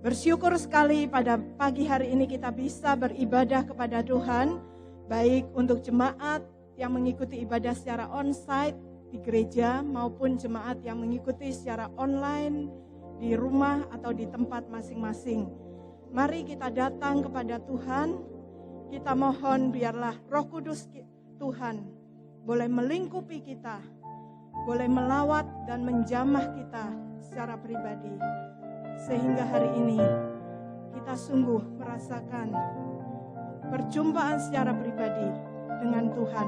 Bersyukur sekali pada pagi hari ini kita bisa beribadah kepada Tuhan, baik untuk jemaat yang mengikuti ibadah secara onsite di gereja maupun jemaat yang mengikuti secara online di rumah atau di tempat masing-masing. Mari kita datang kepada Tuhan, kita mohon biarlah Roh Kudus Tuhan boleh melingkupi kita, boleh melawat dan menjamah kita secara pribadi. Sehingga hari ini kita sungguh merasakan perjumpaan secara pribadi dengan Tuhan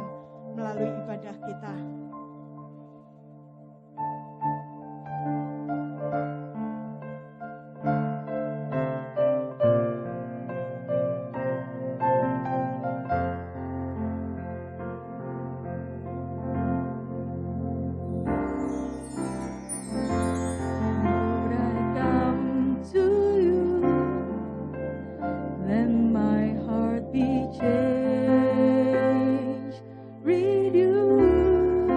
melalui ibadah kita. Changed, renewed.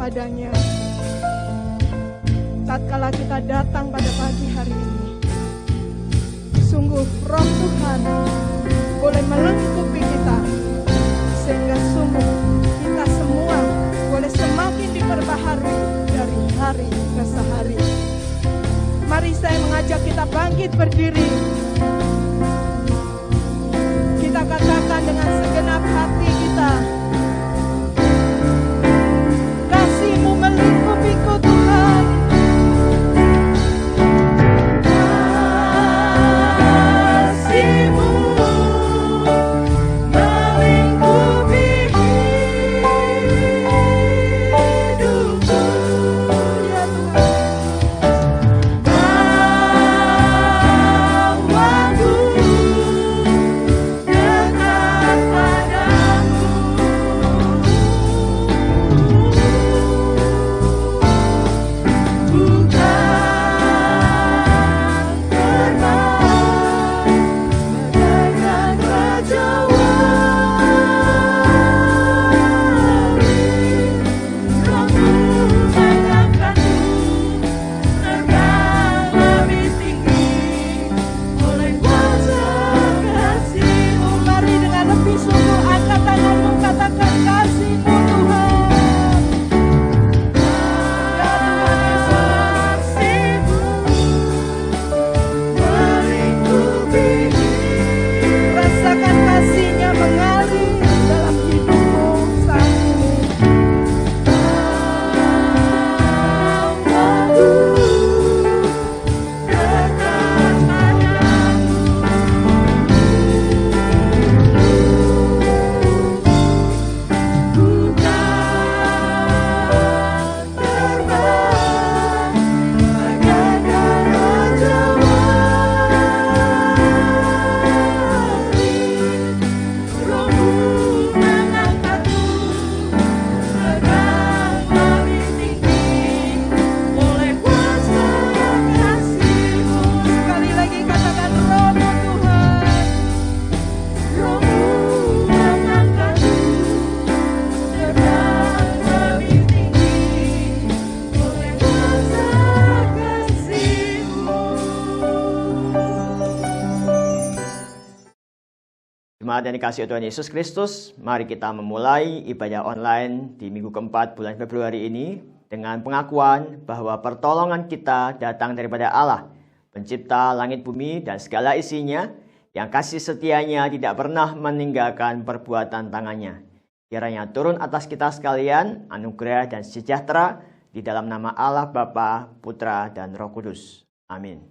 kepadanya. Tatkala kita datang pada pagi hari ini, sungguh Roh Tuhan boleh melengkapi kita, sehingga sungguh kita semua boleh semakin diperbaharui dari hari ke hari. Mari saya mengajak kita bangkit berdiri. Kita katakan dengan segenap hati kita, kasih-Mu melingkupiku Tuhan. Jemaat yang dikasihi Tuhan Yesus Kristus, mari kita memulai ibadah online di minggu keempat bulan Februari ini dengan pengakuan bahwa pertolongan kita datang daripada Allah, pencipta langit bumi dan segala isinya, yang kasih setianya tidak pernah meninggalkan perbuatan tangannya. Kiranya turun atas kita sekalian anugerah dan sejahtera di dalam nama Allah Bapa, Putra, dan Roh Kudus. Amin.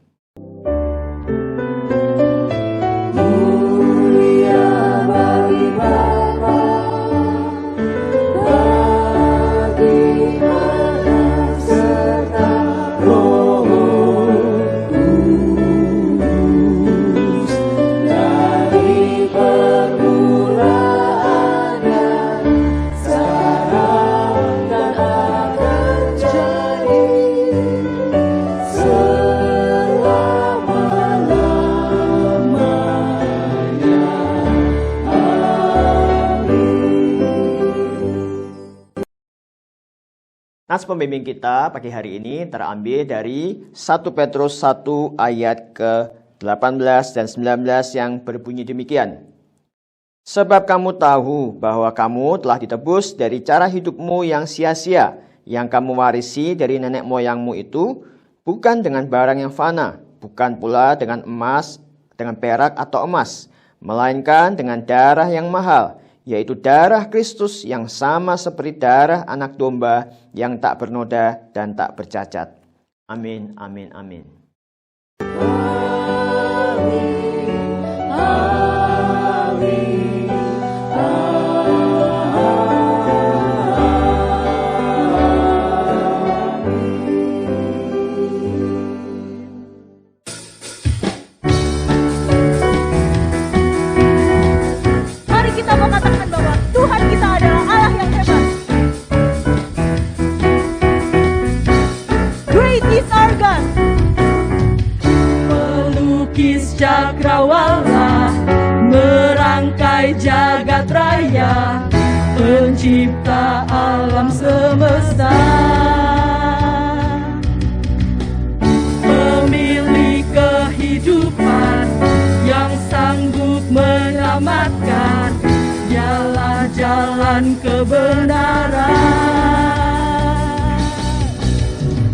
Nas pembimbing kita pagi hari ini terambil dari 1 Petrus 1 ayat ke-18 dan 19 yang berbunyi demikian. Sebab kamu tahu bahwa kamu telah ditebus dari cara hidupmu yang sia-sia, yang kamu warisi dari nenek moyangmu itu, bukan dengan barang yang fana, bukan pula dengan emas, dengan perak atau emas, melainkan dengan darah yang mahal, yaitu darah Kristus yang sama seperti darah anak domba yang tak bernoda dan tak bercacat. Amin, amin, amin. Mari kita mengatakan bahwa Tuhan kita adalah Allah yang hebat. Great is our God. Pelukis cakrawala, merangkai jagat raya, pencipta alam semesta, pemilik kehidupan yang sanggup menyelamatkan. Dialah jalan kebenaran.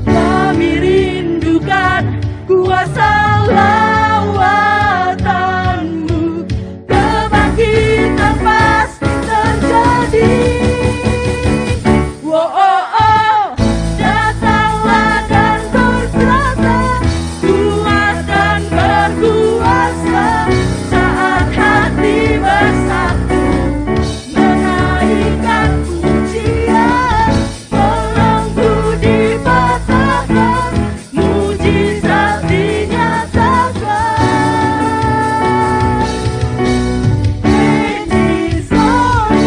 Kami rindukan kuasa lawatanmu, kebangkitan pasti terjadi. Oh, oh, oh, datanglah dan berkuasa, kuat dan berkuasa, saat hati bersatu, menaikkan pujian, belenggu dipatahkan, mujizat dinyatakan. Praise Lord.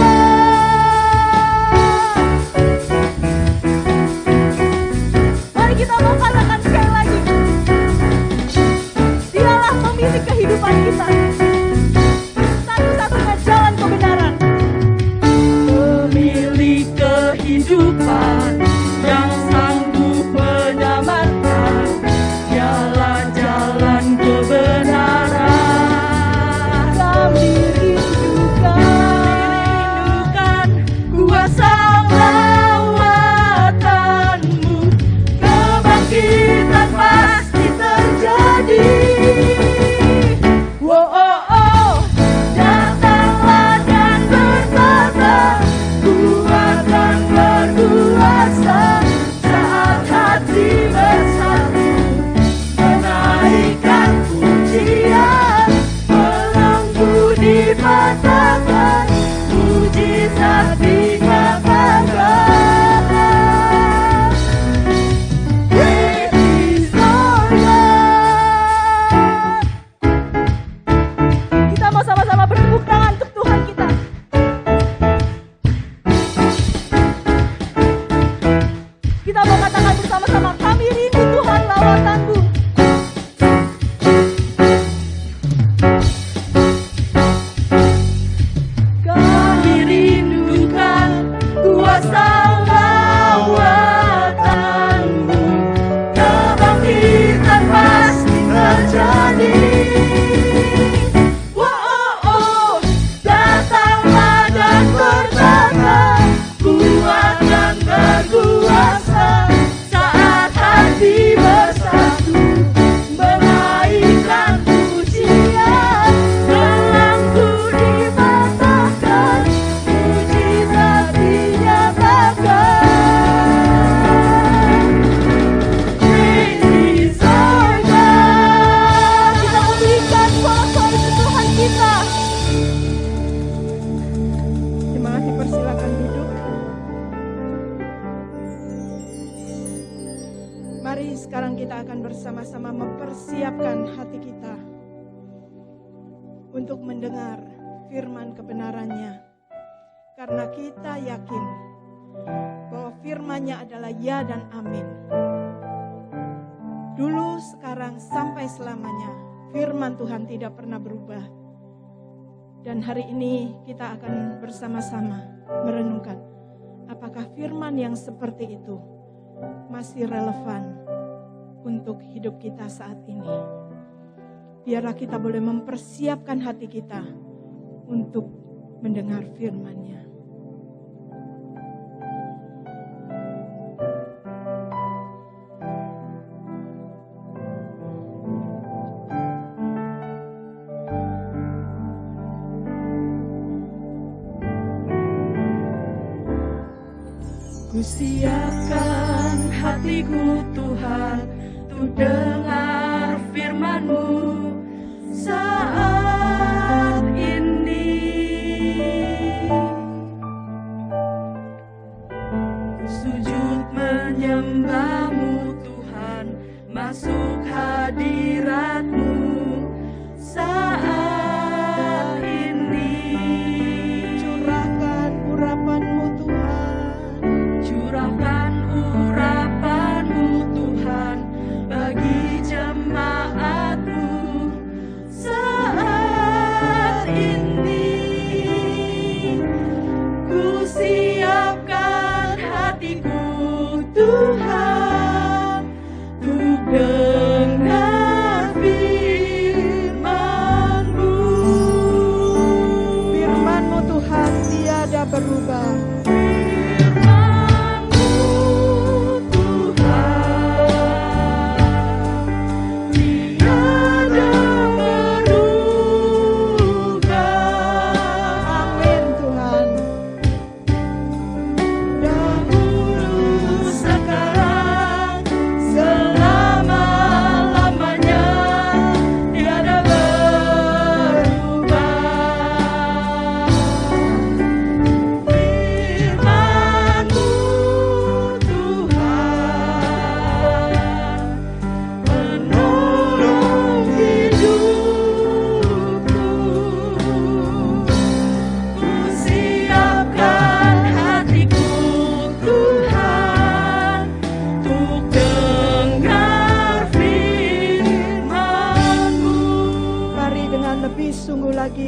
Mari kita mau katakan sekali lagi, Dialah pemilik kehidupan kita, satu-satunya jalan kebenaran. Pemilik kehidupan yang sanggup menyelamatkan, dialah jalan kebenaran. Kami rindukan kuasa lawatanmu, kebangkitan pasti terjadi. Oh, oh, oh, datanglah dan bertata, kuat dan berkuasa, saat hati bersatu, menaikkan pujian, belenggu dipatahkan, mujizat dinyatakan. Praise Lord. Kita mau sama-sama bertepuk tangan untuk Tuhan kita. Kita mau katakan bersama-sama, kami rindu Tuhan lawatanmu. Kami rindukan kuasa lawatanmu, kebangkitan pasti terjadi. Oh, oh, oh, datanglah dan bertata, kuat dan berkuasa, saat hati bersatu, menaikkan pujian, belenggu dipatahkan, mujizat dinyatakan. Praise our God. Kita memberikan soal-soal itu Tuhan kita. Terima kasih, persilakan duduk. Mari sekarang kita akan bersama-sama mempersiapkan hati kita untuk mendengar firman kebenarannya. Karena kita yakin bahwa firman-Nya adalah ya dan amin. Dulu, sekarang, sampai selamanya, firman Tuhan tidak pernah berubah. Dan hari ini kita akan bersama-sama merenungkan apakah firman yang seperti itu masih relevan untuk hidup kita saat ini. Biarlah kita boleh mempersiapkan hati kita untuk mendengar firman-Nya. Ku siapkan hatiku Tuhan untuk dengar firman-Mu saat ini. Ku sujud menyembah-Mu Tuhan, masuk hadirat-Mu saat ini. Curahkan urapan-Mu Tuhan. Curahkan urapan-Mu Tuhan bagi jemaat-Mu saat tiada berubah.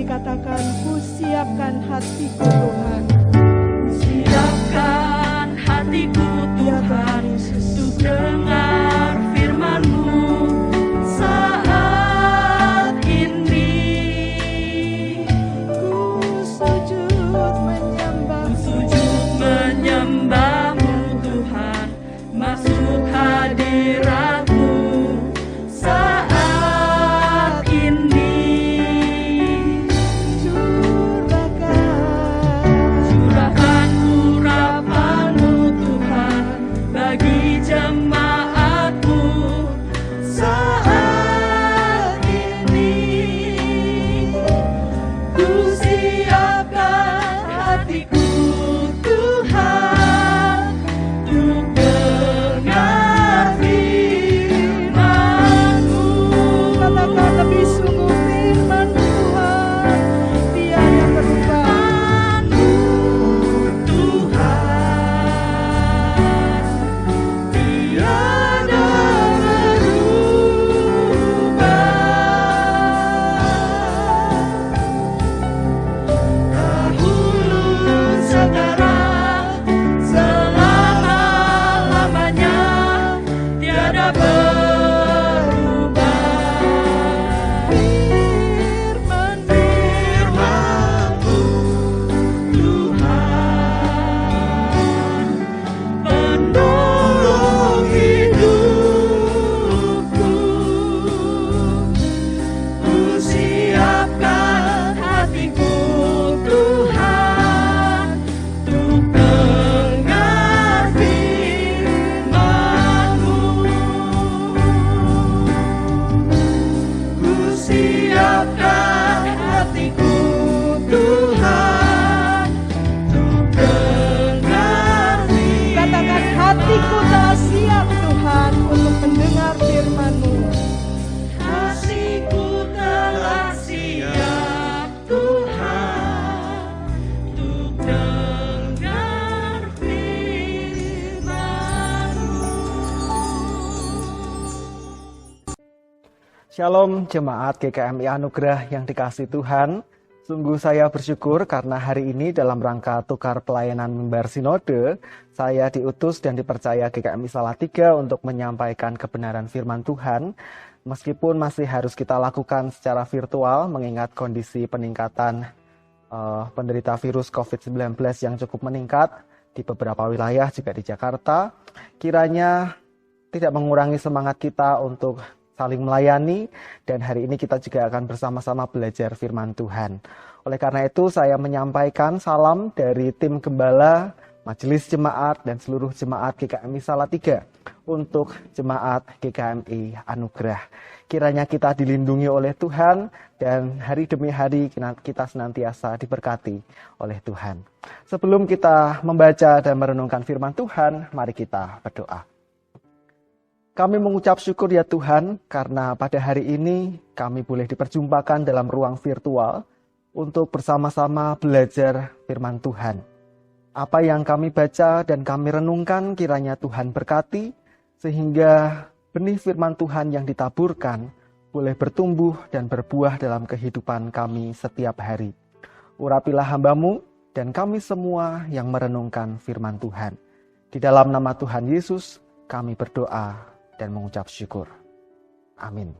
Katakan, ku siapkan hatiku Tuhan. Siapkan hatiku Tuhan untuk dengar firman-Mu saat ini. Ku sujud menyembah-Mu Tuhan, masuk hadirat-Mu saat ini. Shalom jemaat GKMI Anugerah yang dikasihi Tuhan. Sungguh saya bersyukur karena hari ini dalam rangka tukar pelayanan mimbar sinode, saya diutus dan dipercaya GKMI Salatiga untuk menyampaikan kebenaran firman Tuhan. Meskipun masih harus kita lakukan secara virtual mengingat kondisi peningkatan penderita virus COVID-19 yang cukup meningkat di beberapa wilayah juga di Jakarta, kiranya tidak mengurangi semangat kita untuk saling melayani, dan hari ini kita juga akan bersama-sama belajar firman Tuhan. Oleh karena itu saya menyampaikan salam dari tim gembala, majelis jemaat, dan seluruh jemaat GKMI Salatiga untuk jemaat GKMI Anugerah. Kiranya kita dilindungi oleh Tuhan dan hari demi hari kita senantiasa diberkati oleh Tuhan. Sebelum kita membaca dan merenungkan firman Tuhan, mari kita berdoa. Kami mengucap syukur ya Tuhan, karena pada hari ini kami boleh diperjumpakan dalam ruang virtual untuk bersama-sama belajar firman Tuhan. Apa yang kami baca dan kami renungkan kiranya Tuhan berkati, sehingga benih firman Tuhan yang ditaburkan boleh bertumbuh dan berbuah dalam kehidupan kami setiap hari. Urapilah hamba-Mu dan kami semua yang merenungkan firman Tuhan. Di dalam nama Tuhan Yesus kami berdoa dan mengucap syukur. Amin.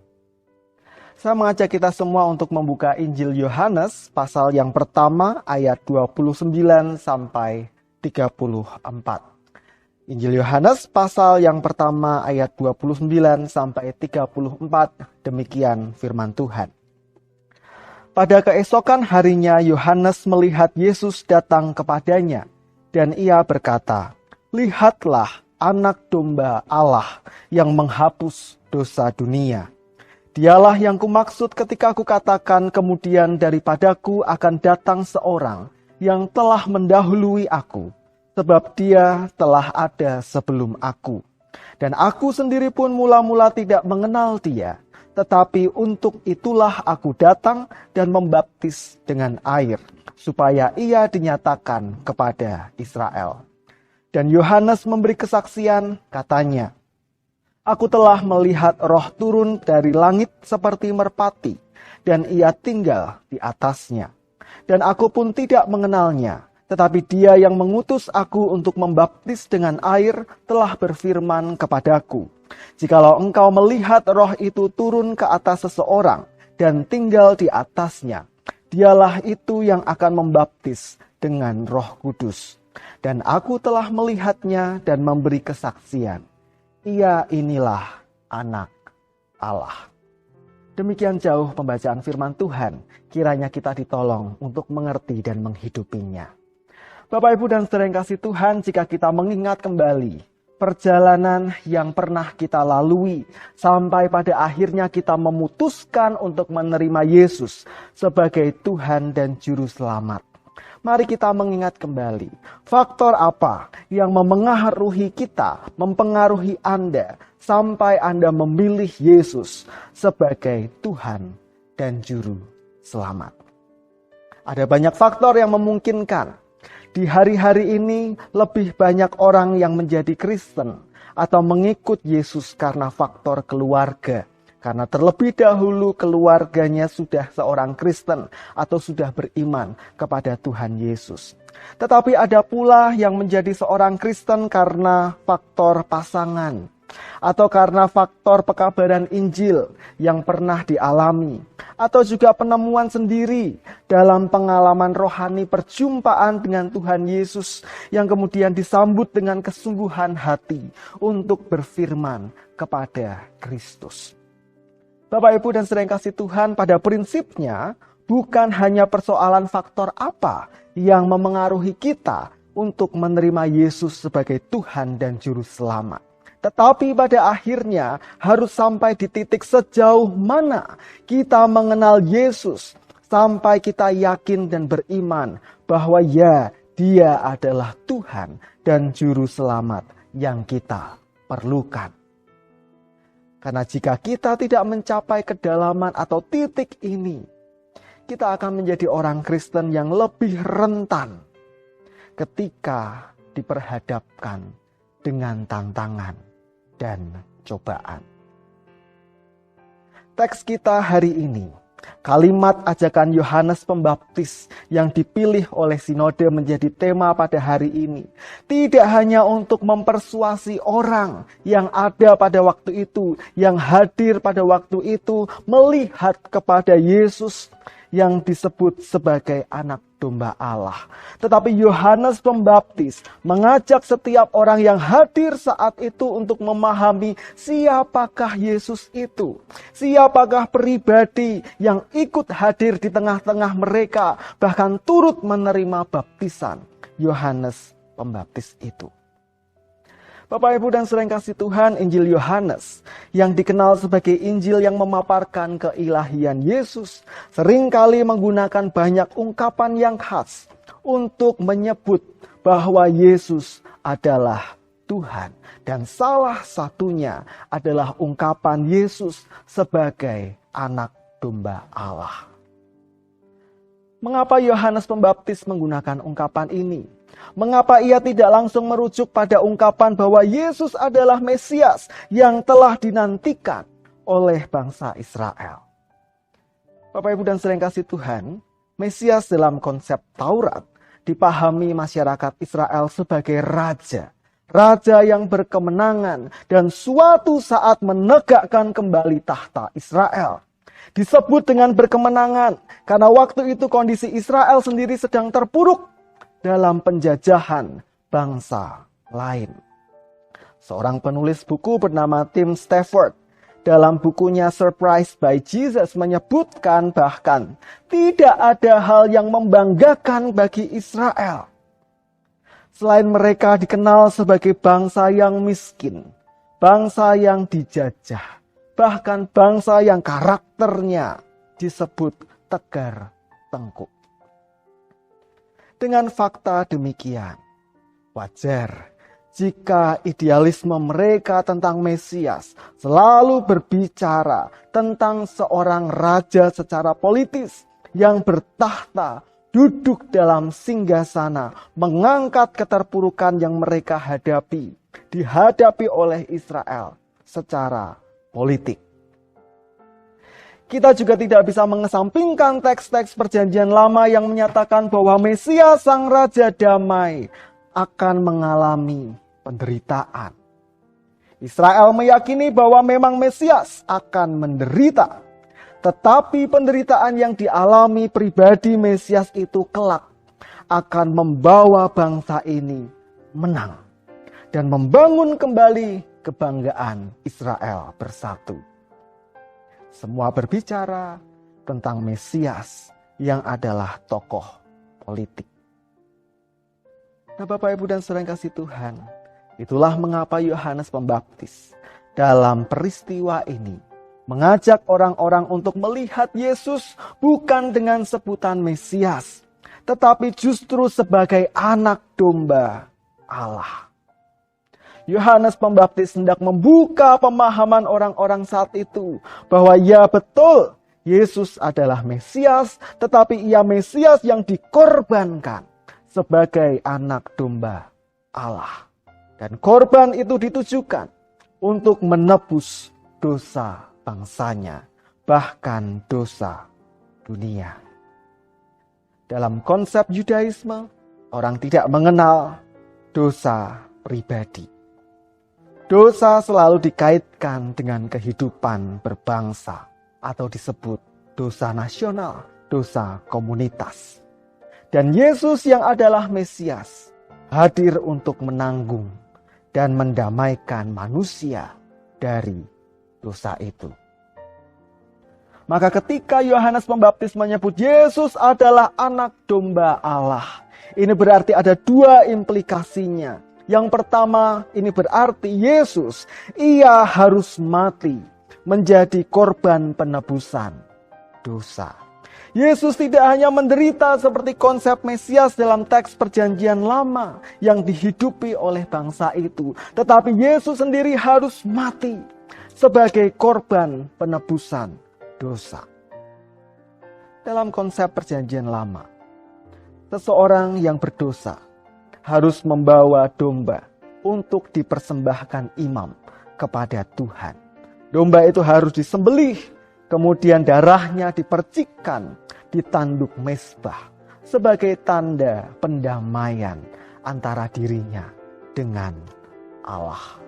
Saya mengajak kita semua untuk membuka Injil Yohanes pasal yang pertama ayat 29 sampai 34. Injil Yohanes pasal yang pertama ayat 29 sampai 34, demikian firman Tuhan. Pada keesokan harinya Yohanes melihat Yesus datang kepadanya dan ia berkata, "Lihatlah anak domba Allah yang menghapus dosa dunia. Dialah yang kumaksud ketika aku katakan kemudian daripadaku akan datang seorang yang telah mendahului aku, sebab dia telah ada sebelum aku. Dan aku sendiri pun mula-mula tidak mengenal dia, tetapi untuk itulah aku datang dan membaptis dengan air, supaya ia dinyatakan kepada Israel." Dan Yohanes memberi kesaksian, katanya, "Aku telah melihat Roh turun dari langit seperti merpati, dan ia tinggal di atasnya. Dan aku pun tidak mengenalnya, tetapi dia yang mengutus aku untuk membaptis dengan air telah berfirman kepadaku, jikalau engkau melihat Roh itu turun ke atas seseorang dan tinggal di atasnya, dialah itu yang akan membaptis dengan Roh Kudus. Dan aku telah melihatnya dan memberi kesaksian. Ia inilah anak Allah." Demikian jauh pembacaan firman Tuhan. Kiranya kita ditolong untuk mengerti dan menghidupinya. Bapak, Ibu, dan saudara yang kasih Tuhan, jika kita mengingat kembali perjalanan yang pernah kita lalui sampai pada akhirnya kita memutuskan untuk menerima Yesus sebagai Tuhan dan Juru Selamat. Mari kita mengingat kembali faktor apa yang memengaruhi kita, mempengaruhi Anda sampai Anda memilih Yesus sebagai Tuhan dan Juru Selamat. Ada banyak faktor yang memungkinkan. Di hari-hari ini lebih banyak orang yang menjadi Kristen atau mengikut Yesus karena faktor keluarga. Karena terlebih dahulu keluarganya sudah seorang Kristen atau sudah beriman kepada Tuhan Yesus. Tetapi ada pula yang menjadi seorang Kristen karena faktor pasangan atau karena faktor pekabaran Injil yang pernah dialami, atau juga penemuan sendiri dalam pengalaman rohani perjumpaan dengan Tuhan Yesus yang kemudian disambut dengan kesungguhan hati untuk berfirman kepada Kristus. Bapak, Ibu, dan saudara yang kasih Tuhan, pada prinsipnya bukan hanya persoalan faktor apa yang memengaruhi kita untuk menerima Yesus sebagai Tuhan dan Juru Selamat. Tetapi pada akhirnya harus sampai di titik sejauh mana kita mengenal Yesus sampai kita yakin dan beriman bahwa ya, Dia adalah Tuhan dan Juru Selamat yang kita perlukan. Karena jika kita tidak mencapai kedalaman atau titik ini, kita akan menjadi orang Kristen yang lebih rentan ketika diperhadapkan dengan tantangan dan cobaan. Teks kita hari ini, kalimat ajakan Yohanes Pembaptis yang dipilih oleh sinode menjadi tema pada hari ini. Tidak hanya untuk mempersuasi orang yang ada pada waktu itu, yang hadir pada waktu itu, melihat kepada Yesus yang disebut sebagai anak domba Allah. Tetapi Yohanes Pembaptis mengajak setiap orang yang hadir saat itu untuk memahami siapakah Yesus itu. Siapakah pribadi yang ikut hadir di tengah-tengah mereka, bahkan turut menerima baptisan Yohanes Pembaptis itu. Bapak, Ibu, dan saudara yang kasih Tuhan, Injil Yohanes yang dikenal sebagai Injil yang memaparkan keilahian Yesus seringkali menggunakan banyak ungkapan yang khas untuk menyebut bahwa Yesus adalah Tuhan. Dan salah satunya adalah ungkapan Yesus sebagai anak domba Allah. Mengapa Yohanes Pembaptis menggunakan ungkapan ini? Mengapa ia tidak langsung merujuk pada ungkapan bahwa Yesus adalah Mesias yang telah dinantikan oleh bangsa Israel? Bapak, Ibu, dan saudara yang kasih Tuhan, Mesias dalam konsep Taurat dipahami masyarakat Israel sebagai raja. Raja yang berkemenangan dan suatu saat menegakkan kembali tahta Israel. Disebut dengan berkemenangan karena waktu itu kondisi Israel sendiri sedang terpuruk dalam penjajahan bangsa lain. Seorang penulis buku bernama Tim Stafford dalam bukunya Surprised by Jesus menyebutkan bahkan tidak ada hal yang membanggakan bagi Israel selain mereka dikenal sebagai bangsa yang miskin, bangsa yang dijajah, bahkan bangsa yang karakternya disebut tegar tengkuk. Dengan fakta demikian, wajar jika idealisme mereka tentang Mesias selalu berbicara tentang seorang raja secara politis yang bertahta, duduk dalam singgasana, mengangkat keterpurukan yang mereka dihadapi oleh Israel secara politik. Kita juga tidak bisa mengesampingkan teks-teks perjanjian lama yang menyatakan bahwa Mesias sang Raja Damai akan mengalami penderitaan. Israel meyakini bahwa memang Mesias akan menderita, tetapi penderitaan yang dialami pribadi Mesias itu kelak akan membawa bangsa ini menang dan membangun kembali kebanggaan Israel bersatu. Semua berbicara tentang Mesias yang adalah tokoh politik. Nah, Bapak, Ibu, dan Saudara yang kasih Tuhan, itulah mengapa Yohanes Pembaptis dalam peristiwa ini mengajak orang-orang untuk melihat Yesus bukan dengan sebutan Mesias, tetapi justru sebagai anak domba Allah. Yohanes Pembaptis hendak membuka pemahaman orang-orang saat itu bahwa ya betul, Yesus adalah Mesias, tetapi ia Mesias yang dikorbankan sebagai anak domba Allah. Dan korban itu ditujukan untuk menebus dosa bangsanya, bahkan dosa dunia. Dalam konsep Yudaisme, orang tidak mengenal dosa pribadi. Dosa selalu dikaitkan dengan kehidupan berbangsa atau disebut dosa nasional, dosa komunitas. Dan Yesus yang adalah Mesias hadir untuk menanggung dan mendamaikan manusia dari dosa itu. Maka ketika Yohanes Pembaptis menyebut Yesus adalah anak domba Allah, ini berarti ada dua implikasinya. Yang pertama, ini berarti Yesus, ia harus mati menjadi korban penebusan dosa. Yesus tidak hanya menderita seperti konsep Mesias dalam teks perjanjian lama yang dihidupi oleh bangsa itu, tetapi Yesus sendiri harus mati sebagai korban penebusan dosa. Dalam konsep perjanjian lama, seseorang yang berdosa harus membawa domba untuk dipersembahkan imam kepada Tuhan. Domba itu harus disembelih, kemudian darahnya dipercikkan di tanduk mezbah sebagai tanda pendamaian antara dirinya dengan Allah.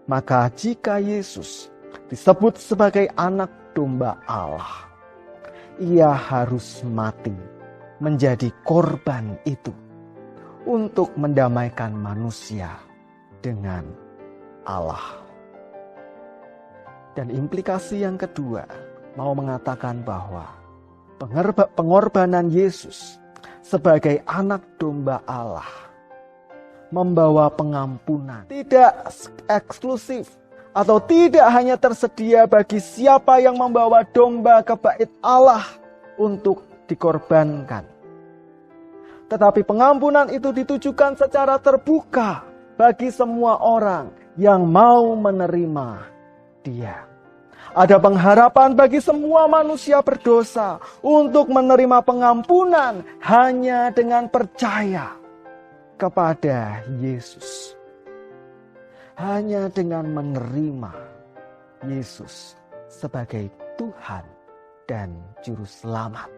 Maka jika Yesus disebut sebagai anak domba Allah, ia harus mati menjadi korban itu untuk mendamaikan manusia dengan Allah. Dan implikasi yang kedua mau mengatakan bahwa pengorbanan Yesus sebagai anak domba Allah membawa pengampunan. Tidak eksklusif atau tidak hanya tersedia bagi siapa yang membawa domba ke bait Allah untuk dikorbankan. Tetapi pengampunan itu ditujukan secara terbuka bagi semua orang yang mau menerima Dia. Ada pengharapan bagi semua manusia berdosa untuk menerima pengampunan hanya dengan percaya kepada Yesus. Hanya dengan menerima Yesus sebagai Tuhan dan Juru Selamat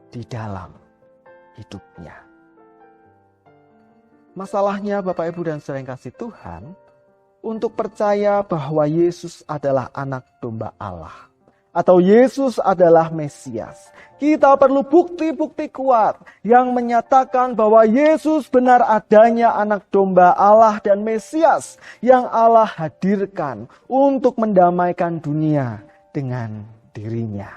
di dalam hidupnya. Masalahnya Bapak, Ibu, dan Saudara yang kasih Tuhan, untuk percaya bahwa Yesus adalah anak domba Allah, atau Yesus adalah Mesias. Kita perlu bukti-bukti kuat yang menyatakan bahwa Yesus benar adanya anak domba Allah dan Mesias yang Allah hadirkan untuk mendamaikan dunia dengan dirinya.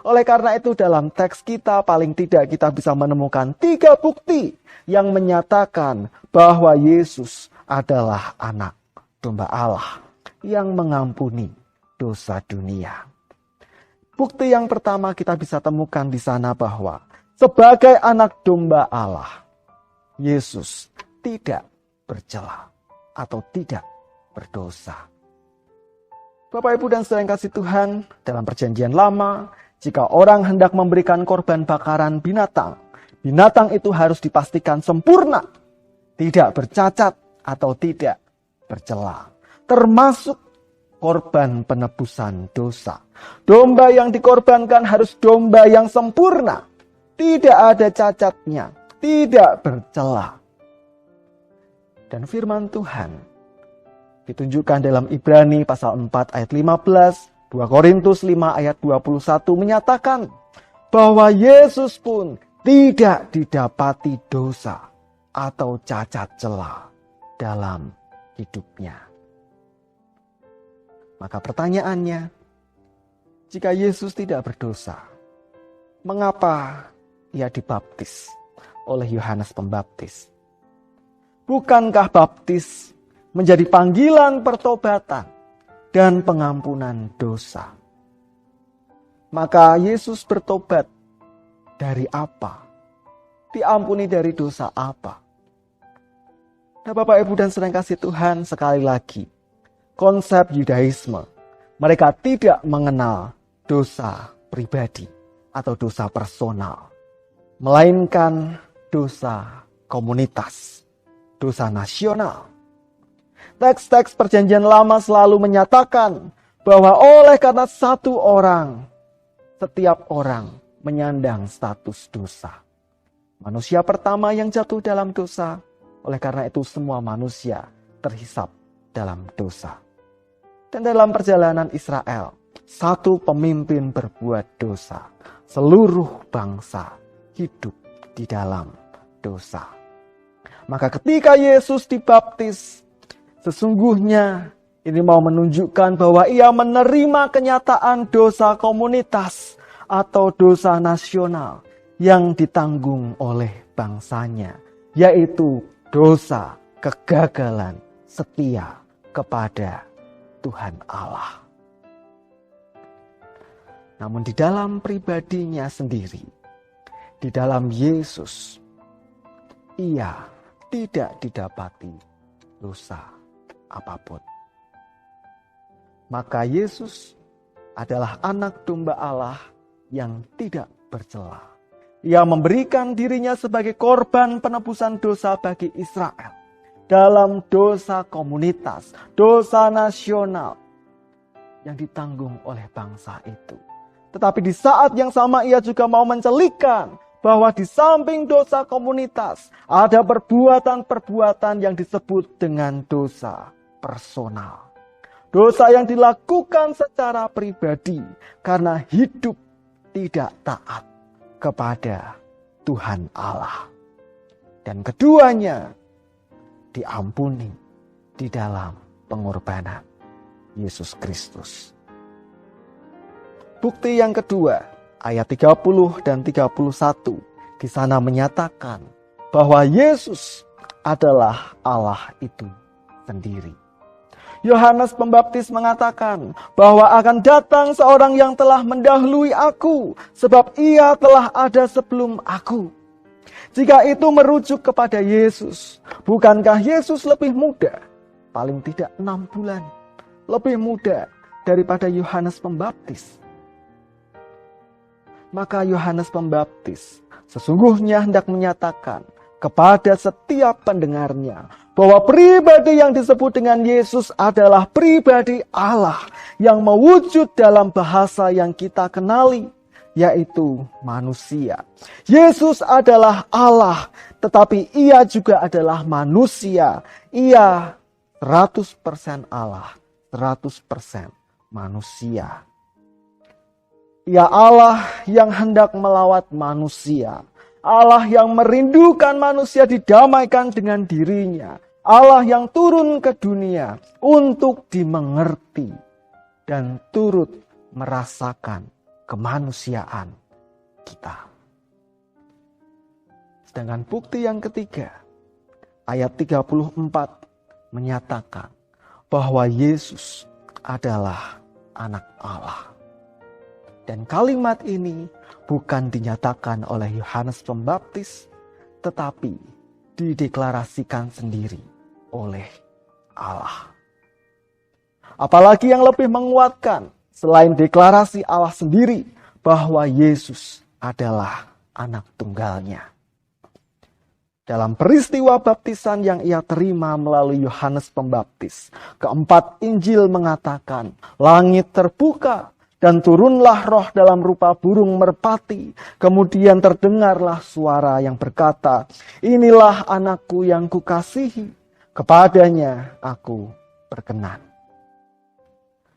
Oleh karena itu dalam teks kita paling tidak kita bisa menemukan 3 bukti yang menyatakan bahwa Yesus adalah anak domba Allah yang mengampuni dosa dunia. Bukti yang pertama kita bisa temukan di sana bahwa sebagai anak domba Allah, Yesus tidak bercela atau tidak berdosa. Bapak, Ibu, dan saudara yang kasih Tuhan, dalam perjanjian lama, jika orang hendak memberikan korban bakaran binatang, binatang itu harus dipastikan sempurna, tidak bercacat atau tidak bercela, termasuk korban penebusan dosa. Domba yang dikorbankan harus domba yang sempurna, tidak ada cacatnya, tidak bercela. Dan firman Tuhan ditunjukkan dalam Ibrani pasal 4 ayat 15, 2 Korintus 5 ayat 21 menyatakan bahwa Yesus pun tidak didapati dosa atau cacat celah dalam hidupnya. Maka pertanyaannya, jika Yesus tidak berdosa, mengapa ia dibaptis oleh Yohanes Pembaptis? Bukankah baptis menjadi panggilan pertobatan dan pengampunan dosa? Maka Yesus bertobat dari apa? Diampuni dari dosa apa? Nah, Bapak, Ibu, dan saudara yang kasih Tuhan, sekali lagi, konsep Yudaisme, mereka tidak mengenal dosa pribadi atau dosa personal, melainkan dosa komunitas, dosa nasional. Teks-teks perjanjian lama selalu menyatakan bahwa oleh karena satu orang, setiap orang menyandang status dosa. Manusia pertama yang jatuh dalam dosa, oleh karena itu semua manusia terhisap dalam dosa. Dan dalam perjalanan Israel, satu pemimpin berbuat dosa, seluruh bangsa hidup di dalam dosa. Maka ketika Yesus dibaptis, sesungguhnya ini mau menunjukkan bahwa ia menerima kenyataan dosa komunitas atau dosa nasional yang ditanggung oleh bangsanya, yaitu dosa kegagalan setia kepada Tuhan Allah. Namun di dalam pribadinya sendiri, di dalam Yesus, ia tidak didapati dosa apapun. Maka Yesus adalah anak domba Allah yang tidak bercela. Ia memberikan dirinya sebagai korban penebusan dosa bagi Israel dalam dosa komunitas, dosa nasional yang ditanggung oleh bangsa itu. Tetapi di saat yang sama ia juga mau mencelikan bahwa di samping dosa komunitas ada perbuatan-perbuatan yang disebut dengan dosa personal. Dosa yang dilakukan secara pribadi karena hidup tidak taat kepada Tuhan Allah. Dan keduanya diampuni di dalam pengorbanan Yesus Kristus. Bukti yang kedua, ayat 30 dan 31 di sana menyatakan bahwa Yesus adalah Allah itu sendiri. Yohanes Pembaptis mengatakan bahwa akan datang seorang yang telah mendahului aku, sebab ia telah ada sebelum aku. Jika itu merujuk kepada Yesus, bukankah Yesus lebih muda? Paling tidak 6 bulan. Lebih muda daripada Yohanes Pembaptis. Maka Yohanes Pembaptis sesungguhnya hendak menyatakan kepada setiap pendengarnya bahwa pribadi yang disebut dengan Yesus adalah pribadi Allah yang mewujud dalam bahasa yang kita kenali, yaitu manusia. Yesus adalah Allah, tetapi ia juga adalah manusia. Ia 100% Allah, 100% manusia. Ya Allah yang hendak melawat manusia. Allah yang merindukan manusia didamaikan dengan dirinya. Allah yang turun ke dunia untuk dimengerti dan turut merasakan kemanusiaan kita. Sedangkan bukti yang ketiga, ayat 34 menyatakan bahwa Yesus adalah anak Allah. Dan kalimat ini bukan dinyatakan oleh Yohanes Pembaptis, tetapi dideklarasikan sendiri oleh Allah. Apalagi yang lebih menguatkan selain deklarasi Allah sendiri bahwa Yesus adalah anak tunggalnya. Dalam peristiwa baptisan yang ia terima melalui Yohanes Pembaptis, keempat Injil mengatakan, langit terbuka dan turunlah roh dalam rupa burung merpati. Kemudian terdengarlah suara yang berkata, inilah anakku yang kukasihi, kepadanya aku berkenan.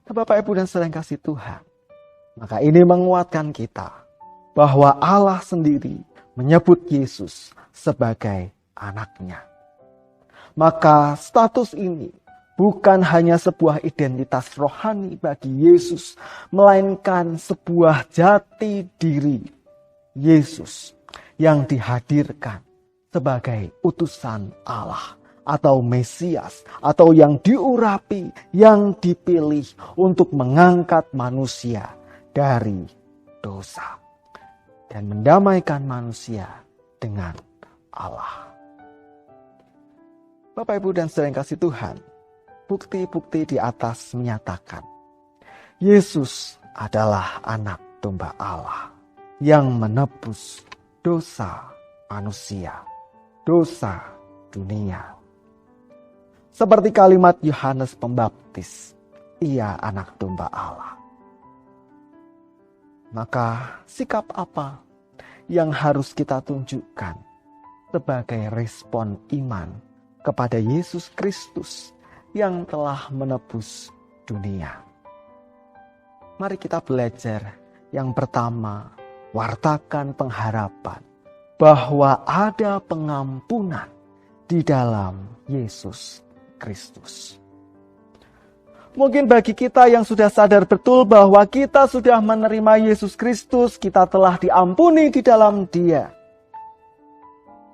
Bapak, Ibu, dan saudara yang kasih Tuhan, maka ini menguatkan kita bahwa Allah sendiri menyebut Yesus sebagai anaknya. Maka status ini bukan hanya sebuah identitas rohani bagi Yesus, melainkan sebuah jati diri Yesus yang dihadirkan sebagai utusan Allah atau Mesias, atau yang diurapi, yang dipilih untuk mengangkat manusia dari dosa dan mendamaikan manusia dengan Allah. Bapak, Ibu, dan saudara yang kasih Tuhan, bukti-bukti di atas menyatakan Yesus adalah anak domba Allah yang menebus dosa manusia, dosa dunia. Seperti kalimat Yohanes Pembaptis, ia anak domba Allah. Maka sikap apa yang harus kita tunjukkan sebagai respon iman kepada Yesus Kristus yang telah menebus dunia? Mari kita belajar. Yang pertama, wartakan pengharapan bahwa ada pengampunan di dalam Yesus Kristus. Mungkin bagi kita yang sudah sadar betul bahwa kita sudah menerima Yesus Kristus, kita telah diampuni di dalam Dia.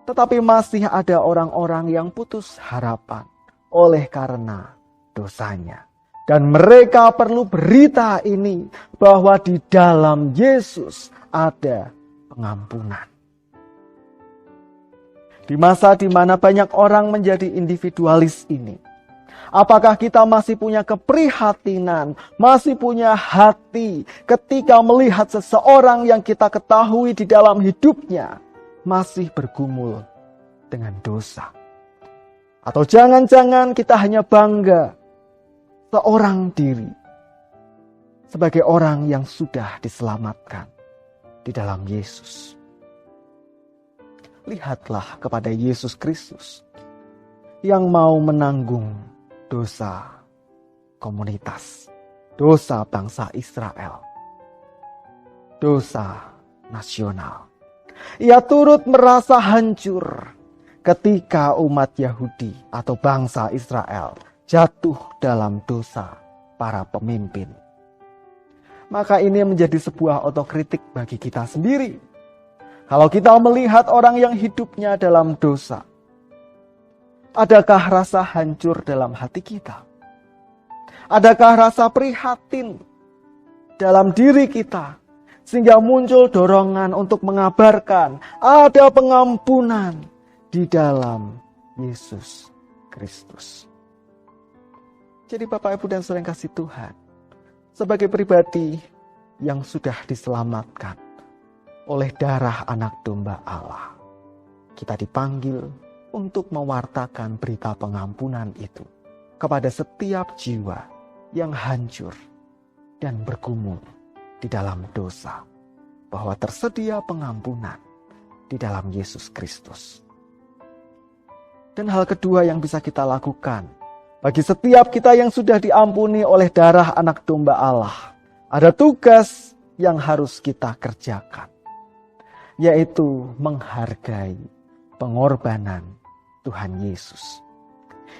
Tetapi masih ada orang-orang yang putus harapan oleh karena dosanya. Dan mereka perlu berita ini bahwa di dalam Yesus ada pengampunan. Di masa di mana banyak orang menjadi individualis ini, apakah kita masih punya keprihatinan, masih punya hati ketika melihat seseorang yang kita ketahui di dalam hidupnya masih bergumul dengan dosa? Atau jangan-jangan kita hanya bangga seorang diri sebagai orang yang sudah diselamatkan di dalam Yesus? Lihatlah kepada Yesus Kristus yang mau menanggung dosa komunitas, dosa bangsa Israel, dosa nasional. Ia turut merasa hancur ketika umat Yahudi atau bangsa Israel jatuh dalam dosa para pemimpin. Maka ini menjadi sebuah otokritik bagi kita sendiri. Kalau kita melihat orang yang hidupnya dalam dosa, adakah rasa hancur dalam hati kita? Adakah rasa prihatin dalam diri kita? Sehingga muncul dorongan untuk mengabarkan ada pengampunan di dalam Yesus Kristus. Jadi Bapak, Ibu, dan saudara yang kasih Tuhan, sebagai pribadi yang sudah diselamatkan oleh darah anak domba Allah, kita dipanggil untuk mewartakan berita pengampunan itu kepada setiap jiwa yang hancur dan bergumul di dalam dosa, bahwa tersedia pengampunan di dalam Yesus Kristus. Dan hal kedua yang bisa kita lakukan bagi setiap kita yang sudah diampuni oleh darah anak domba Allah, ada tugas yang harus kita kerjakan, yaitu menghargai pengorbanan Tuhan Yesus.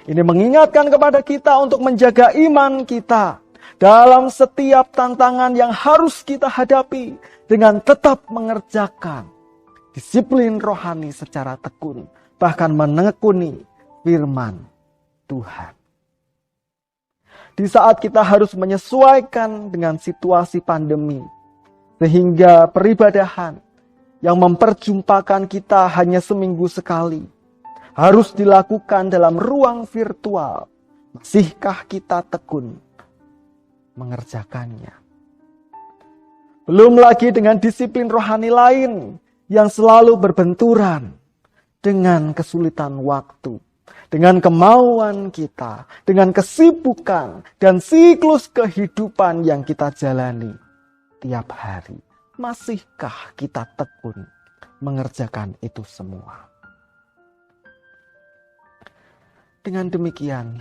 Ini mengingatkan kepada kita untuk menjaga iman kita dalam setiap tantangan yang harus kita hadapi dengan tetap mengerjakan disiplin rohani secara tekun, bahkan menekuni firman Tuhan. Di saat kita harus menyesuaikan dengan situasi pandemi, sehingga peribadahan yang memperjumpakan kita hanya seminggu sekali harus dilakukan dalam ruang virtual, masihkah kita tekun mengerjakannya? Belum lagi dengan disiplin rohani lain yang selalu berbenturan dengan kesulitan waktu, dengan kemauan kita, dengan kesibukan dan siklus kehidupan yang kita jalani tiap hari. Masihkah kita tekun mengerjakan itu semua? Dengan demikian,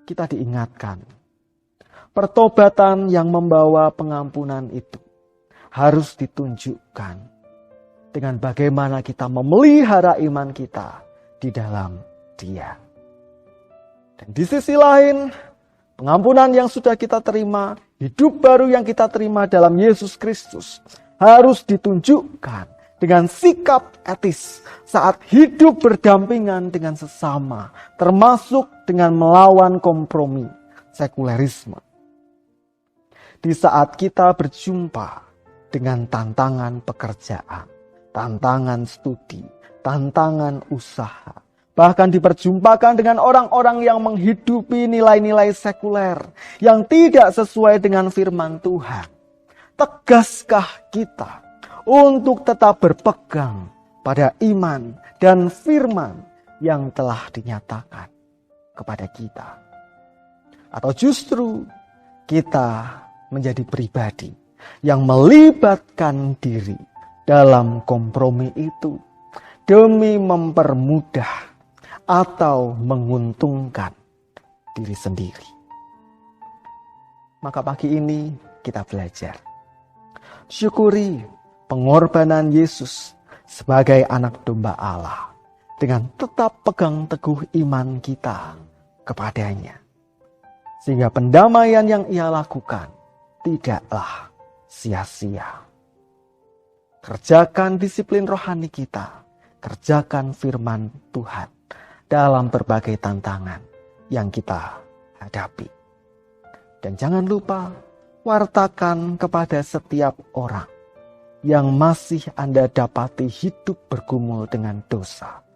kita diingatkan, pertobatan yang membawa pengampunan itu harus ditunjukkan dengan bagaimana kita memelihara iman kita di dalam Dia. Dan di sisi lain, pengampunan yang sudah kita terima, hidup baru yang kita terima dalam Yesus Kristus harus ditunjukkan dengan sikap etis saat hidup berdampingan dengan sesama, termasuk dengan melawan kompromi sekulerisme. Di saat kita berjumpa dengan tantangan pekerjaan, tantangan studi, tantangan usaha, bahkan diperjumpakan dengan orang-orang yang menghidupi nilai-nilai sekuler yang tidak sesuai dengan firman Tuhan. Tegaskah kita untuk tetap berpegang pada iman dan firman yang telah dinyatakan kepada kita? Atau justru kita menjadi pribadi yang melibatkan diri dalam kompromi itu demi mempermudah atau menguntungkan diri sendiri? Maka pagi ini kita belajar syukuri pengorbanan Yesus sebagai anak domba Allah dengan tetap pegang teguh iman kita kepadanya, sehingga pendamaian yang Ia lakukan tidaklah sia-sia. Kerjakan disiplin rohani kita, kerjakan firman Tuhan dalam berbagai tantangan yang kita hadapi. Dan jangan lupa, wartakan kepada setiap orang yang masih Anda dapati hidup bergumul dengan dosa,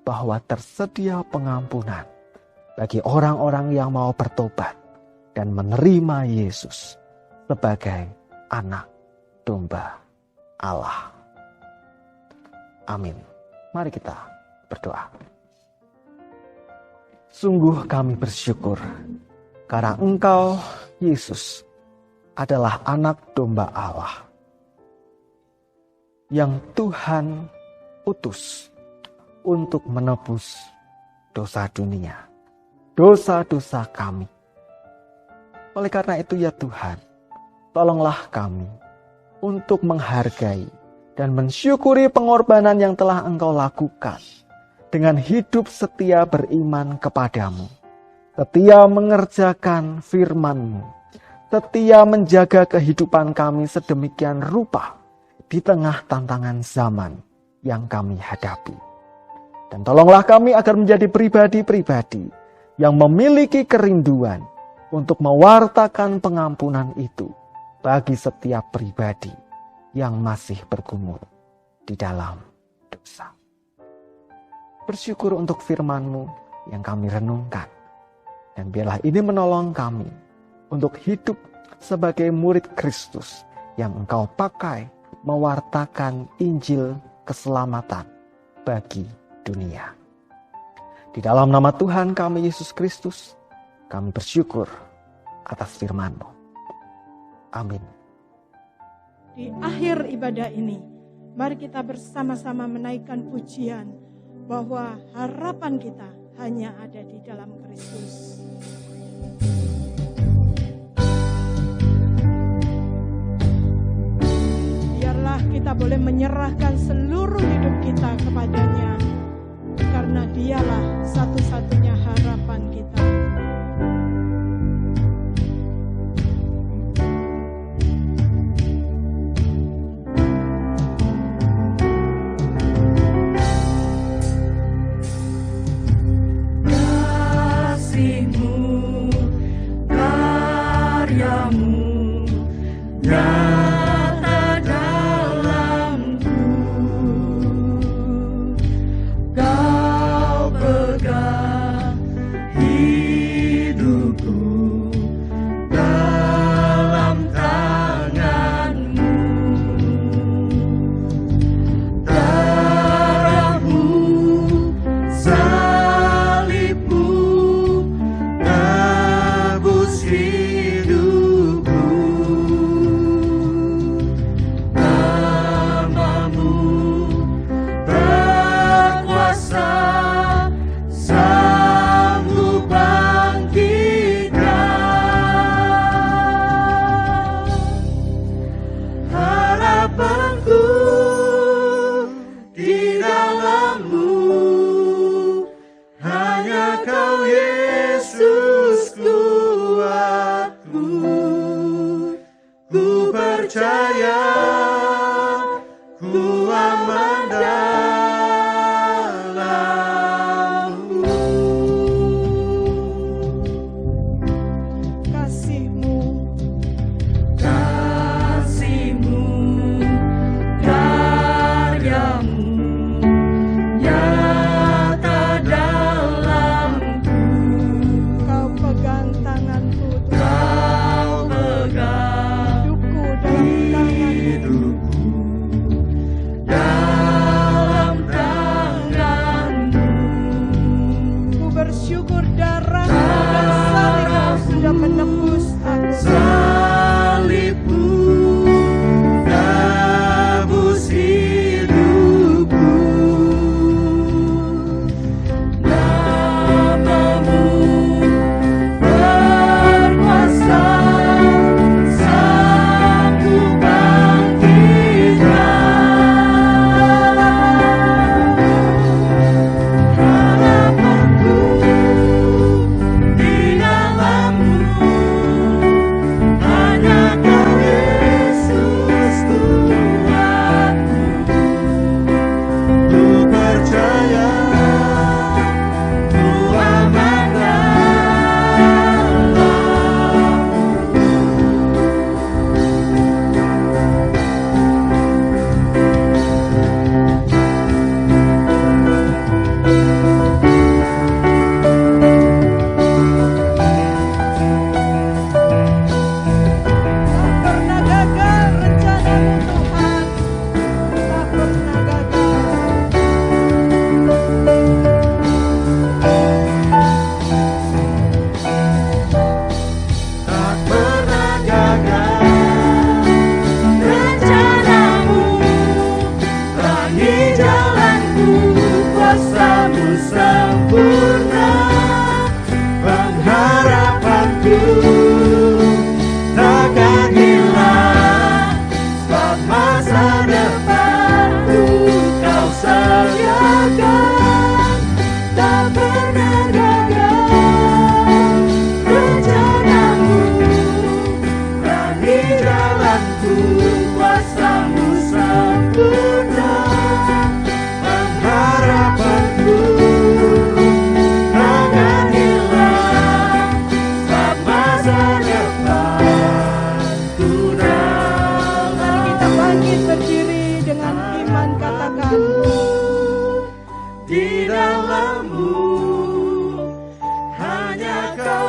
bahwa tersedia pengampunan bagi orang-orang yang mau bertobat dan menerima Yesus sebagai anak domba Allah. Amin. Mari kita berdoa. Sungguh kami bersyukur karena Engkau, Yesus, adalah anak domba Allah yang Tuhan utus untuk menebus dosa dunia, dosa-dosa kami. Oleh karena itu ya Tuhan, tolonglah kami untuk menghargai dan mensyukuri pengorbanan yang telah Engkau lakukan dengan hidup setia beriman kepadamu, setia mengerjakan firman-Mu, setia menjaga kehidupan kami sedemikian rupa di tengah tantangan zaman yang kami hadapi. Dan tolonglah kami agar menjadi pribadi-pribadi yang memiliki kerinduan untuk mewartakan pengampunan itu bagi setiap pribadi yang masih bergumul di dalam dosa. Bersyukur untuk firman-Mu yang kami renungkan. Dan biarlah ini menolong kami untuk hidup sebagai murid Kristus yang Engkau pakai mewartakan Injil keselamatan bagi dunia. Di dalam nama Tuhan kami Yesus Kristus, kami bersyukur atas firman-Mu. Amin. Di akhir ibadah ini, mari kita bersama-sama menaikkan pujian bahwa harapan kita hanya ada di dalam Kristus. kita boleh menyerahkan seluruh hidup kita kepadanya, karena Dialah satu-satunya harapan kita.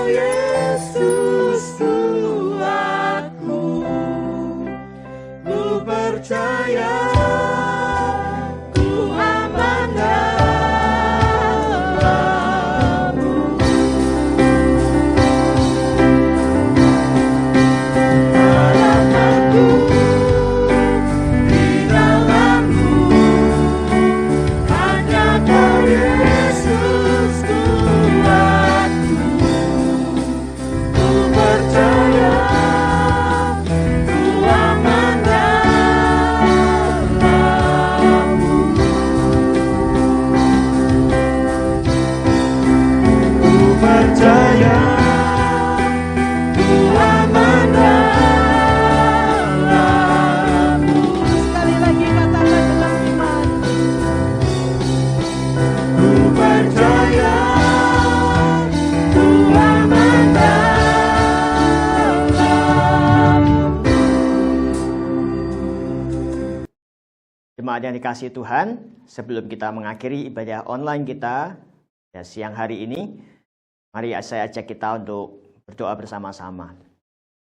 Yesus jemaat yang dikasihi Tuhan, sebelum kita mengakhiri ibadah online kita siang hari ini, mari saya ajak kita untuk berdoa bersama-sama.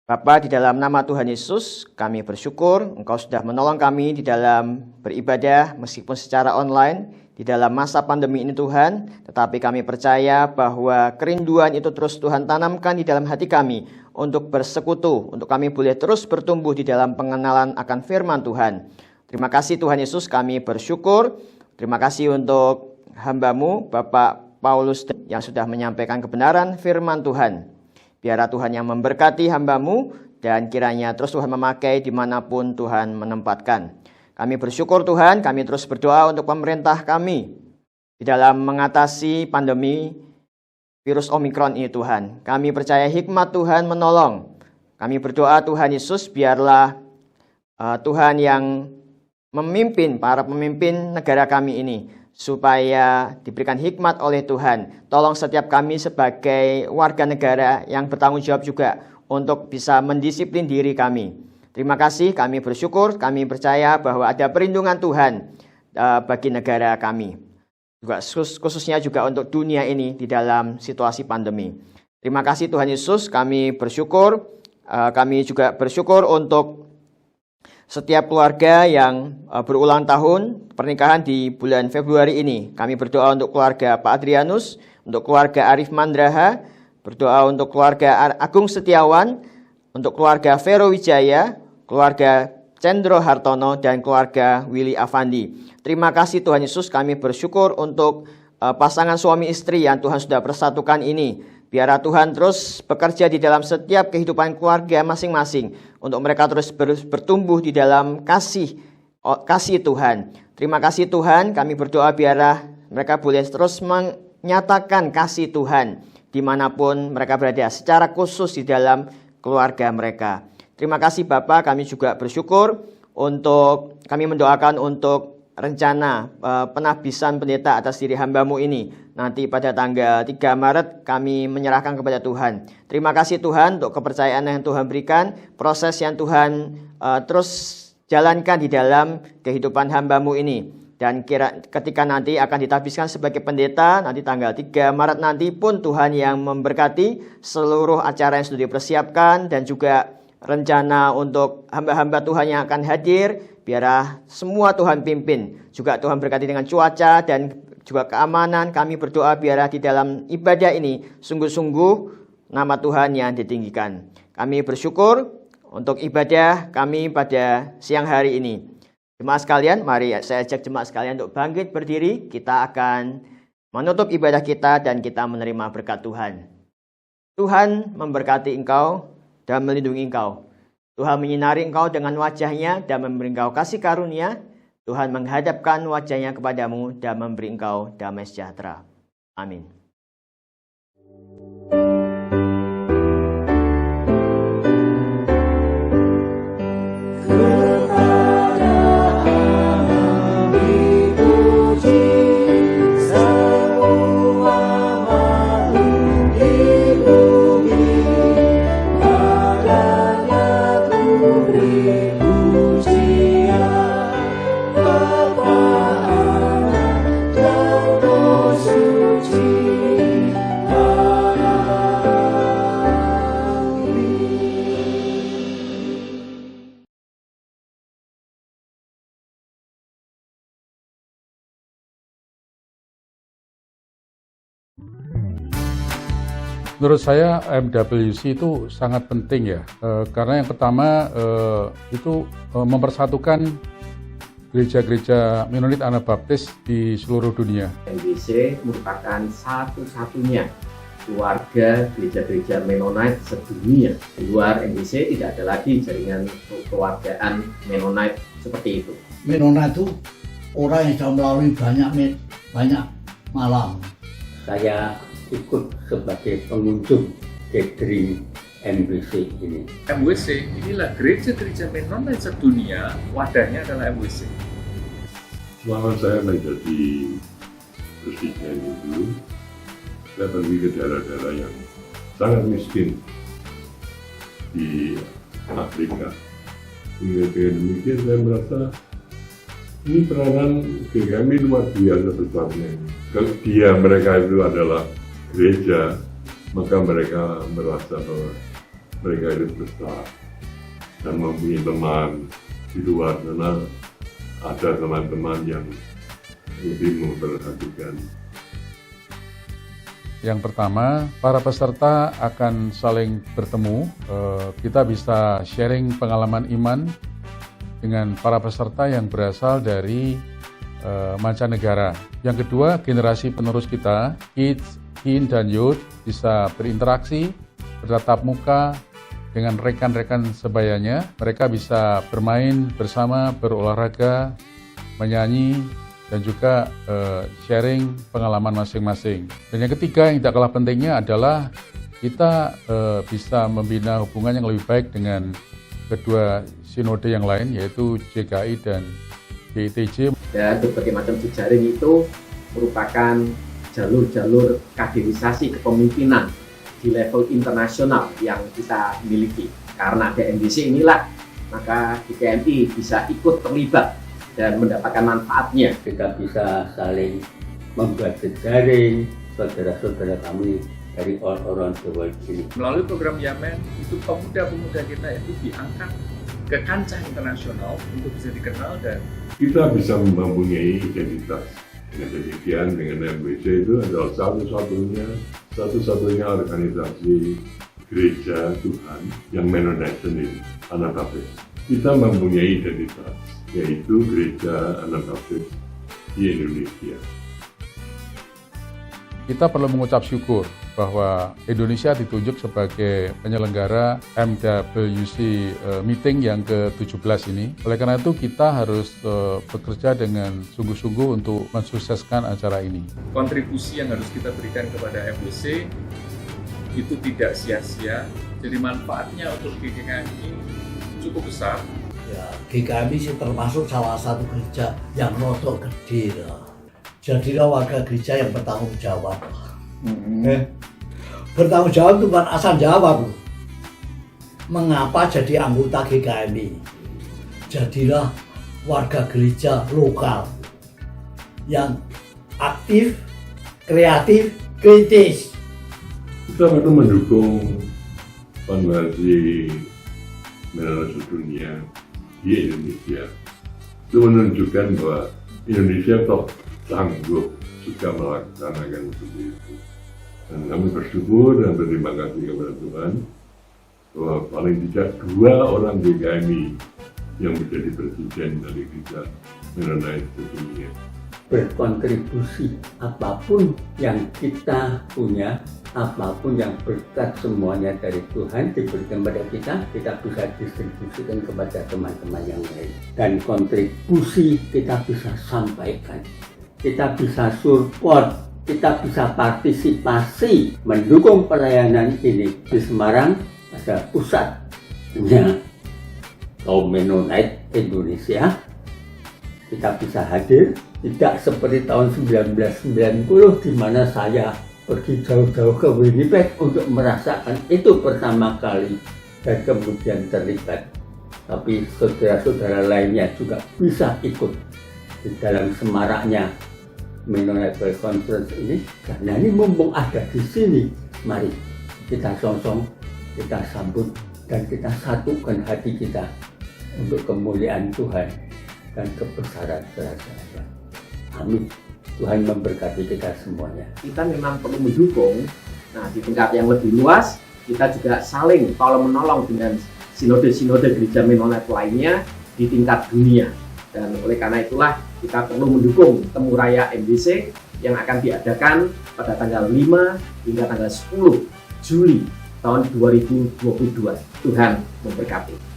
Bapa, di dalam nama Tuhan Yesus, kami bersyukur Engkau sudah menolong kami di dalam beribadah meskipun secara online di dalam masa pandemi ini Tuhan. Tetapi kami percaya bahwa kerinduan itu terus Tuhan tanamkan di dalam hati kami untuk bersekutu, untuk kami boleh terus bertumbuh di dalam pengenalan akan firman Tuhan. Terima kasih Tuhan Yesus, kami bersyukur. Terima kasih untuk hamba-Mu, Bapak Paulus yang sudah menyampaikan kebenaran firman Tuhan. Biarlah Tuhan yang memberkati hamba-Mu dan kiranya terus Tuhan memakai dimanapun Tuhan menempatkan. Kami bersyukur Tuhan, kami terus berdoa untuk pemerintah kami di dalam mengatasi pandemi virus Omikron ini Tuhan. Kami percaya hikmat Tuhan menolong. Kami berdoa Tuhan Yesus, biarlah Tuhan yang memimpin para pemimpin negara kami ini, supaya diberikan hikmat oleh Tuhan. Tolong setiap kami sebagai warga negara yang bertanggung jawab juga untuk bisa mendisiplin diri kami. Terima kasih, kami bersyukur, kami percaya bahwa ada perlindungan Tuhan bagi negara kami. Juga khususnya juga untuk dunia ini di dalam situasi pandemi. Terima kasih Tuhan Yesus, kami bersyukur. Kami juga bersyukur untuk setiap keluarga yang berulang tahun pernikahan di bulan Februari ini. Kami berdoa untuk keluarga Pak Adrianus, untuk keluarga Arif Mandraha, berdoa untuk keluarga Agung Setiawan, untuk keluarga Vero Wijaya, keluarga Cendro Hartono, dan keluarga Willy Avandi. Terima kasih Tuhan Yesus, kami bersyukur untuk pasangan suami istri yang Tuhan sudah persatukan ini. Biarlah Tuhan terus bekerja di dalam setiap kehidupan keluarga masing-masing, untuk mereka terus bertumbuh di dalam kasih Tuhan. Terima kasih Tuhan, kami berdoa biarlah mereka boleh terus menyatakan kasih Tuhan dimanapun mereka berada, secara khusus di dalam keluarga mereka. Terima kasih Bapak, kami juga bersyukur untuk, kami mendoakan untuk rencana penahbisan pendeta atas diri hamba-Mu ini. Nanti pada tanggal 3 Maret kami menyerahkan kepada Tuhan. Terima kasih Tuhan untuk kepercayaan yang Tuhan berikan, proses yang Tuhan terus jalankan di dalam kehidupan hamba-Mu ini. Dan ketika nanti akan ditahbiskan sebagai pendeta, nanti tanggal 3 Maret nanti pun Tuhan yang memberkati seluruh acara yang sudah dipersiapkan, dan juga rencana untuk hamba-hamba Tuhan yang akan hadir. Biarlah semua Tuhan pimpin. Juga Tuhan berkati dengan cuaca dan juga keamanan. Kami berdoa biarlah di dalam ibadah ini sungguh-sungguh nama Tuhan yang ditinggikan. Kami bersyukur untuk ibadah kami pada siang hari ini. Jemaat sekalian, mari saya ajak jemaat sekalian untuk bangkit berdiri. Kita akan menutup ibadah kita dan kita menerima berkat Tuhan. Tuhan memberkati engkau dan melindungi engkau. Tuhan menyinari engkau dengan wajah-Nya dan memberi engkau kasih karunia. Tuhan menghadapkan wajah-Nya kepadamu dan memberi engkau damai sejahtera. Amin. Menurut saya MWC itu sangat penting ya, karena yang pertama itu mempersatukan gereja-gereja Mennonite Anabaptis di seluruh dunia. MWC merupakan satu-satunya keluarga gereja-gereja Mennonite sedunia. Di luar MWC tidak ada lagi jaringan kekeluargaan Mennonite seperti itu. Mennonite itu orang yang sudah melalui banyak malam. Saya ikut sebagai pengunjung gathering MWC ini. MWC inilah gereja-gereja Mennonite sedunia, wadahnya adalah MWC. Selama saya menjadi presiden itu, saya pergi ke daerah-daerah yang sangat miskin di Afrika. Dengan demikian saya merasa Ini peranan GKMI luar biasa besarnya. Kalau mereka itu adalah gereja, maka mereka merasa bahwa mereka itu besar dan mempunyai teman di luar sana. Ada teman-teman yang lebih memperhatikan. Yang pertama, para peserta akan saling bertemu. Kita bisa sharing pengalaman iman dengan para peserta yang berasal dari mancanegara. Yang kedua, generasi penerus kita, kids, teen, dan youth bisa berinteraksi, bertatap muka dengan rekan-rekan sebayanya. Mereka bisa bermain bersama, berolahraga, menyanyi, dan juga sharing pengalaman masing-masing. Dan yang ketiga yang tidak kalah pentingnya adalah kita bisa membina hubungan yang lebih baik dengan kedua sinode yang lain, yaitu JKI dan GITJ. Dan berbagai macam jejaring itu merupakan jalur-jalur kaderisasi kepemimpinan di level internasional yang kita miliki. Karena ada MBC inilah, maka GKMI bisa ikut terlibat dan mendapatkan manfaatnya. Kita bisa saling membuat jejaring saudara-saudara kami dari all around the world ini. Melalui program Yamen, itu pemuda-pemuda kita itu diangkat ke kancah internasional untuk bisa dikenal dan kita bisa mempunyai identitas. Dengan demikian, dengan MBC itu adalah satu-satunya organisasi gereja Tuhan yang Mennonite sendiri, Anabaptis. Kita mempunyai identitas, yaitu gereja Anabaptis di Indonesia. Kita perlu mengucap syukur bahwa Indonesia ditunjuk sebagai penyelenggara MWC meeting yang ke-17 ini. Oleh karena itu kita harus bekerja dengan sungguh-sungguh untuk mensukseskan acara ini. kontribusi yang harus kita berikan kepada MWC itu tidak sia-sia. Jadi manfaatnya untuk GKMI cukup besar. Ya, GKMI sih termasuk salah satu gereja yang rodok gede. Jadilah warga gereja yang bertanggung jawab. Bertanggung jawab itu bukan asal jawab. Mengapa jadi anggota GKMI? Jadilah warga gereja lokal yang aktif, kreatif, kritis. Kita perlu mendukung konversi Mennonite sedunia di Indonesia. Itu menunjukkan bahwa Indonesia toh sanggup juga melaksanakan seperti itu. Dan kami bersyukur dan berterima kasih kepada Tuhan bahwa paling tidak 2 orang GKMI yang menjadi presiden dari gereja Mennonite sedunia. Berkontribusi apapun yang kita punya, apapun yang berkat semuanya dari Tuhan diberikan kepada kita bisa distribusikan kepada teman-teman yang lain. Dan kontribusi kita bisa sampaikan, kita bisa support, kita bisa partisipasi mendukung pelayanan ini. Di Semarang ada pusatnya kaum Mennonite Indonesia. Kita bisa hadir, tidak seperti tahun 1990 di mana saya pergi jauh-jauh ke Winnipeg untuk merasakan itu pertama kali dan kemudian terlibat. Tapi saudara-saudara lainnya juga bisa ikut di dalam semaraknya Mennonite World Conference ini. Karena ini mumpung ada di sini, mari kita song-song, kita sambut, dan kita satukan hati kita untuk kemuliaan Tuhan dan kebesaran kerajaan. Amin. Tuhan memberkati kita semuanya. Kita memang perlu mendukung. Nah, di tingkat yang lebih luas, kita juga saling tolong-menolong dengan sinode-sinode gereja Mennonite lainnya di tingkat dunia. Dan oleh karena itulah kita perlu mendukung Temu Raya MBC yang akan diadakan pada tanggal 5 hingga tanggal 10 Juli tahun 2022. Tuhan memberkati.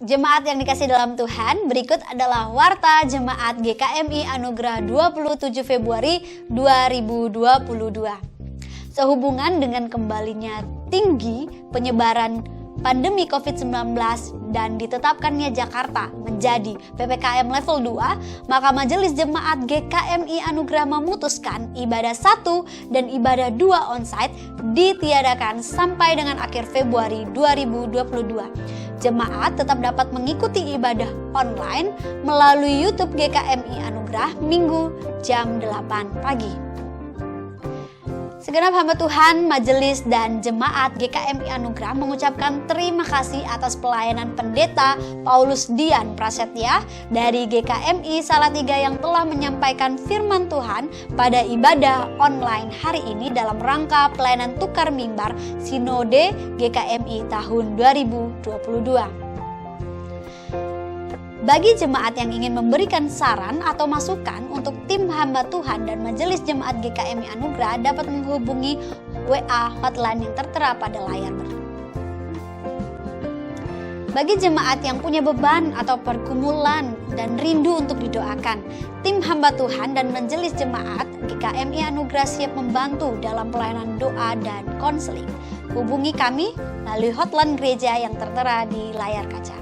Jemaat yang dikasih dalam Tuhan, berikut adalah warta Jemaat GKMI Anugerah 27 Februari 2022. Sehubungan dengan kembalinya tinggi penyebaran pandemi COVID-19 dan ditetapkannya Jakarta menjadi PPKM level 2, maka Majelis Jemaat GKMI Anugerah memutuskan ibadah 1 dan ibadah 2 onsite ditiadakan sampai dengan akhir Februari 2022. Jemaat tetap dapat mengikuti ibadah online melalui YouTube GKMI Anugerah Minggu jam 8 pagi. Segenap hamba Tuhan, majelis dan jemaat GKMI Anugerah mengucapkan terima kasih atas pelayanan Pendeta Paulus Dian Prasetya dari GKMI Salatiga yang telah menyampaikan firman Tuhan pada ibadah online hari ini dalam rangka pelayanan tukar mimbar Sinode GKMI tahun 2022. Bagi jemaat yang ingin memberikan saran atau masukan untuk tim hamba Tuhan dan majelis jemaat GKMI Anugerah dapat menghubungi WA hotline yang tertera pada layar. Bagi jemaat yang punya beban atau pergumulan dan rindu untuk didoakan, tim hamba Tuhan dan majelis jemaat GKMI Anugerah siap membantu dalam pelayanan doa dan konseling. Hubungi kami melalui hotline gereja yang tertera di layar kaca.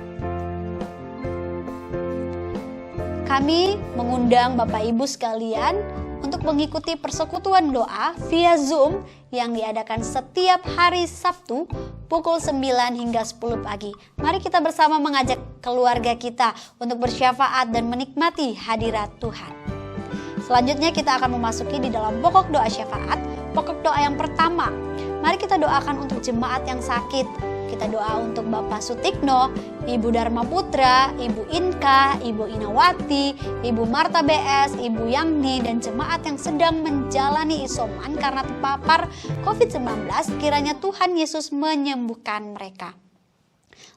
Kami mengundang Bapak Ibu sekalian untuk mengikuti persekutuan doa via Zoom yang diadakan setiap hari Sabtu pukul 9 hingga 10 pagi. Mari kita bersama mengajak keluarga kita untuk bersyafaat dan menikmati hadirat Tuhan. Selanjutnya kita akan memasuki di dalam pokok doa syafaat. Pokok doa yang pertama, mari kita doakan untuk jemaat yang sakit. Kita doa untuk Bapak Sutikno, Ibu Dharma Putra, Ibu Inka, Ibu Inawati, Ibu Marta BS, Ibu Yangni, dan jemaat yang sedang menjalani isoman karena terpapar COVID-19, kiranya Tuhan Yesus menyembuhkan mereka.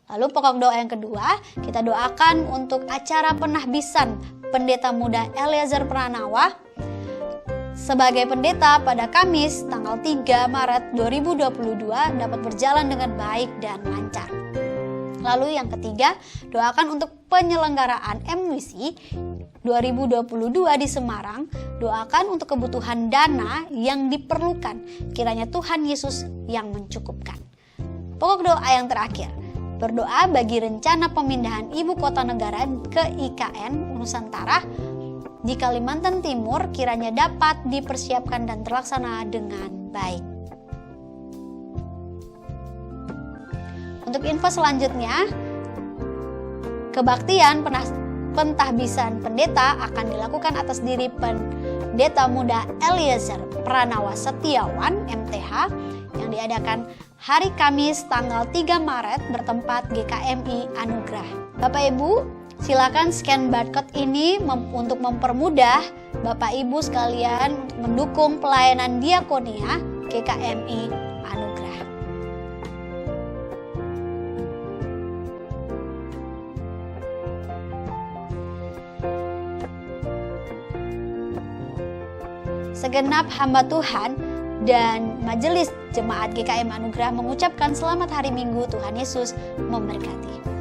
Lalu pokok doa yang kedua, kita doakan untuk acara penahbisan Pendeta Muda Eliezer Pranawa sebagai pendeta pada Kamis tanggal 3 Maret 2022 dapat berjalan dengan baik dan lancar. Lalu yang ketiga, doakan untuk penyelenggaraan MWC 2022 di Semarang. Doakan untuk kebutuhan dana yang diperlukan, kiranya Tuhan Yesus yang mencukupkan. Pokok doa yang terakhir, berdoa bagi rencana pemindahan ibu kota negara ke IKN Nusantara di Kalimantan Timur kiranya dapat dipersiapkan dan terlaksana dengan baik. Untuk info selanjutnya, kebaktian pentahbisan pendeta akan dilakukan atas diri Pendeta Muda Eliezer Pranawa Setiawan MTH yang diadakan hari Kamis tanggal 3 Maret bertempat GKMI Anugerah. Bapak Ibu, silakan scan barcode ini untuk mempermudah Bapak Ibu sekalian untuk mendukung pelayanan diakonia GKMI Anugerah. Segenap hamba Tuhan dan majelis jemaat GKMI Anugerah mengucapkan selamat hari Minggu. Tuhan Yesus memberkati.